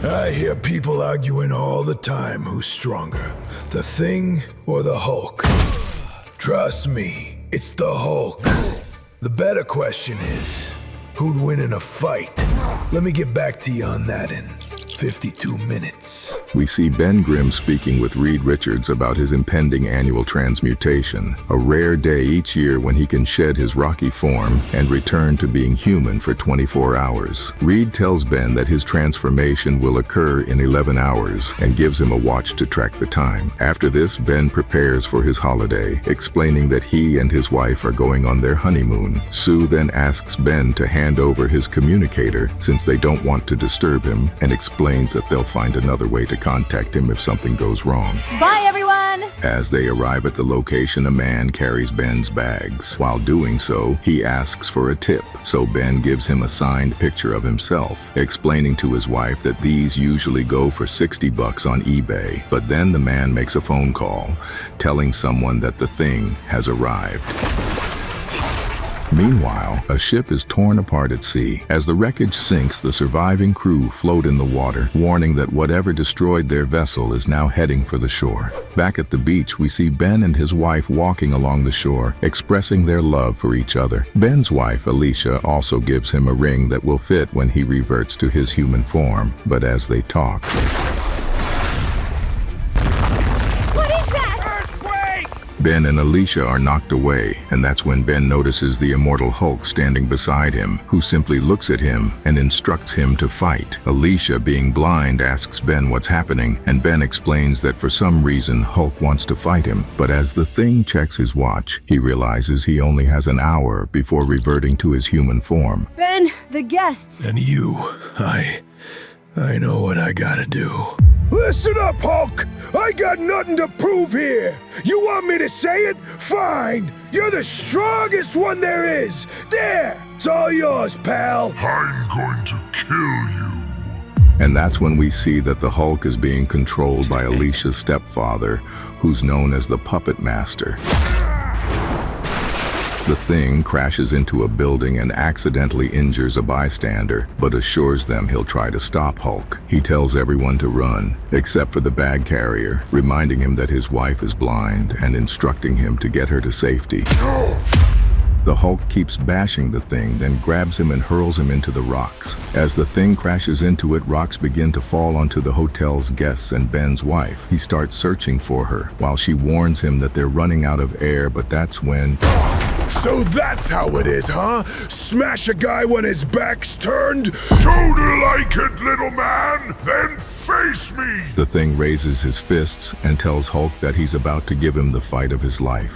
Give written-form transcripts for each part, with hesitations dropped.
I hear people arguing all the time who's stronger, the Thing or the Hulk. Trust me, it's the Hulk. The better question is, who'd win in a fight? Let me get back to you on that in 52 minutes. We see Ben Grimm speaking with Reed Richards about his impending annual transmutation, a rare day each year when he can shed his rocky form and return to being human for 24 hours. Reed tells Ben that his transformation will occur in 11 hours and gives him a watch to track the time. After this, Ben prepares for his holiday, explaining that he and his wife are going on their honeymoon. Sue then asks Ben to hand over his communicator since they don't want to disturb him, and explains that they'll find another way to contact him if something goes wrong. Bye, everyone! As they arrive at the location, a man carries Ben's bags. While doing so, he asks for a tip, so Ben gives him a signed picture of himself, explaining to his wife that these usually go for $60 on eBay. But then the man makes a phone call, telling someone that the Thing has arrived. Meanwhile, a ship is torn apart at sea. As the wreckage sinks, the surviving crew float in the water, warning that whatever destroyed their vessel is now heading for the shore. Back at the beach, we see Ben and his wife walking along the shore, expressing their love for each other. Ben's wife, Alicia, also gives him a ring that will fit when he reverts to his human form. But as they talk, Ben and Alicia are knocked away, and that's when Ben notices the immortal Hulk standing beside him, who simply looks at him and instructs him to fight. Alicia, being blind, asks Ben what's happening, and Ben explains that for some reason Hulk wants to fight him. But as the Thing checks his watch, he realizes he only has an hour before reverting to his human form. Ben, the guests. And you, I know what I gotta do. Listen up, Hulk! I got nothing to prove here! You want me to say it? Fine! You're the strongest one there is! There! It's all yours, pal! I'm going to kill you. And that's when we see that the Hulk is being controlled by Alicia's stepfather, who's known as the Puppet Master. The Thing crashes into a building and accidentally injures a bystander, but assures them he'll try to stop Hulk. He tells everyone to run, except for the bag carrier, reminding him that his wife is blind and instructing him to get her to safety. The Hulk keeps bashing the Thing, then grabs him and hurls him into the rocks. As the Thing crashes into it, rocks begin to fall onto the hotel's guests and Ben's wife. He starts searching for her, while she warns him that they're running out of air, but that's when... So that's how it is, huh? Smash a guy when his back's turned? Don't like it, little man? Then face me! The Thing raises his fists and tells Hulk that he's about to give him the fight of his life.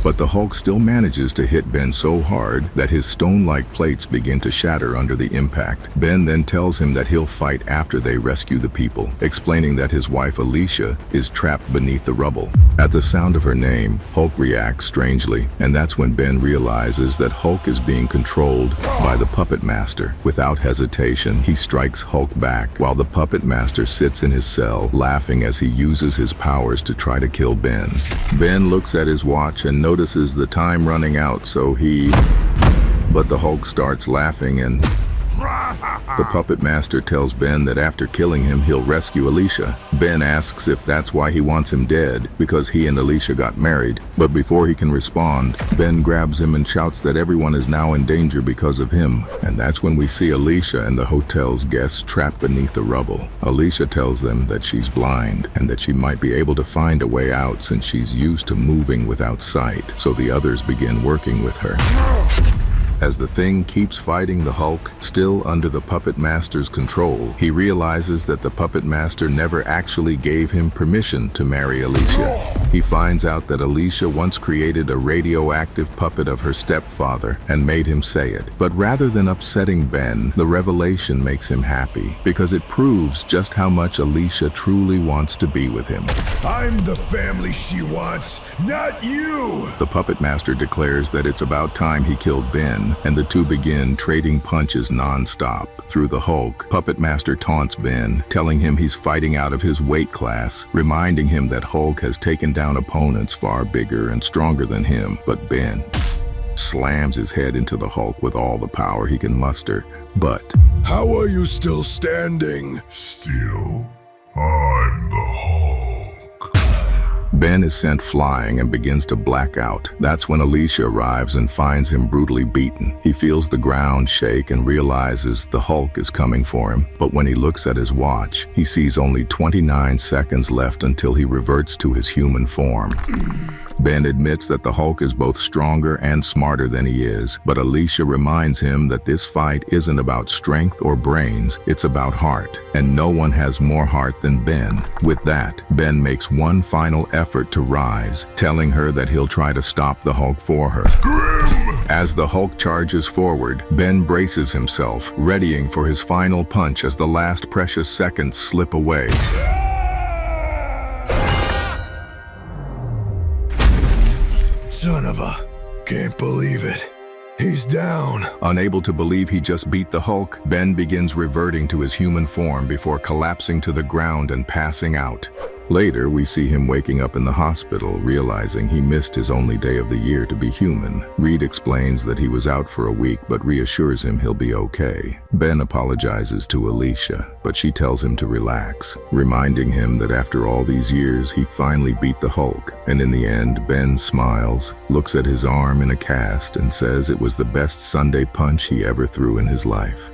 But the Hulk still manages to hit Ben so hard that his stone-like plates begin to shatter under the impact. Ben then tells him that he'll fight after they rescue the people, explaining that his wife Alicia is trapped beneath the rubble. At the sound of her name, Hulk reacts strangely, and that's when Ben realizes that Hulk is being controlled by the Puppet Master. Without hesitation, he strikes Hulk back, while the Puppet Master sits in his cell, laughing as he uses his powers to try to kill Ben. Ben looks at his watch and notices the time running out, so but the Hulk starts laughing, and the Puppet Master tells Ben that after killing him, he'll rescue Alicia. Ben asks if that's why he wants him dead, because he and Alicia got married. But before he can respond, Ben grabs him and shouts that everyone is now in danger because of him. And that's when we see Alicia and the hotel's guests trapped beneath the rubble. Alicia tells them that she's blind, and that she might be able to find a way out since she's used to moving without sight, so the others begin working with her. As the Thing keeps fighting the Hulk, still under the Puppet Master's control, he realizes that the Puppet Master never actually gave him permission to marry Alicia. He finds out that Alicia once created a radioactive puppet of her stepfather and made him say it. But rather than upsetting Ben, the revelation makes him happy, because it proves just how much Alicia truly wants to be with him. I'm the family she wants, not you! The Puppet Master declares that it's about time he killed Ben, and the two begin trading punches non-stop. Through the Hulk, Puppet Master taunts Ben, telling him he's fighting out of his weight class, reminding him that Hulk has taken down opponents far bigger and stronger than him. But Ben slams his head into the Hulk with all the power he can muster, But How are you still standing? Still, I'm the Hulk. Ben is sent flying and begins to black out. That's when Alicia arrives and finds him brutally beaten. He feels the ground shake and realizes the Hulk is coming for him. But when he looks at his watch, he sees only 29 seconds left until he reverts to his human form. Ben admits that the Hulk is both stronger and smarter than he is, but Alicia reminds him that this fight isn't about strength or brains, it's about heart, and no one has more heart than Ben. With that, Ben makes one final effort to rise, telling her that he'll try to stop the Hulk for her. As the Hulk charges forward, Ben braces himself, readying for his final punch as the last precious seconds slip away. Son of a... Can't believe it. He's down. Unable to believe he just beat the Hulk, Ben begins reverting to his human form before collapsing to the ground and passing out. Later, we see him waking up in the hospital, realizing he missed his only day of the year to be human. Reed explains that he was out for a week, but reassures him he'll be okay. Ben apologizes to Alicia, but she tells him to relax, reminding him that after all these years, he finally beat the Hulk. And in the end, Ben smiles, looks at his arm in a cast, and says it was the best Sunday punch he ever threw in his life.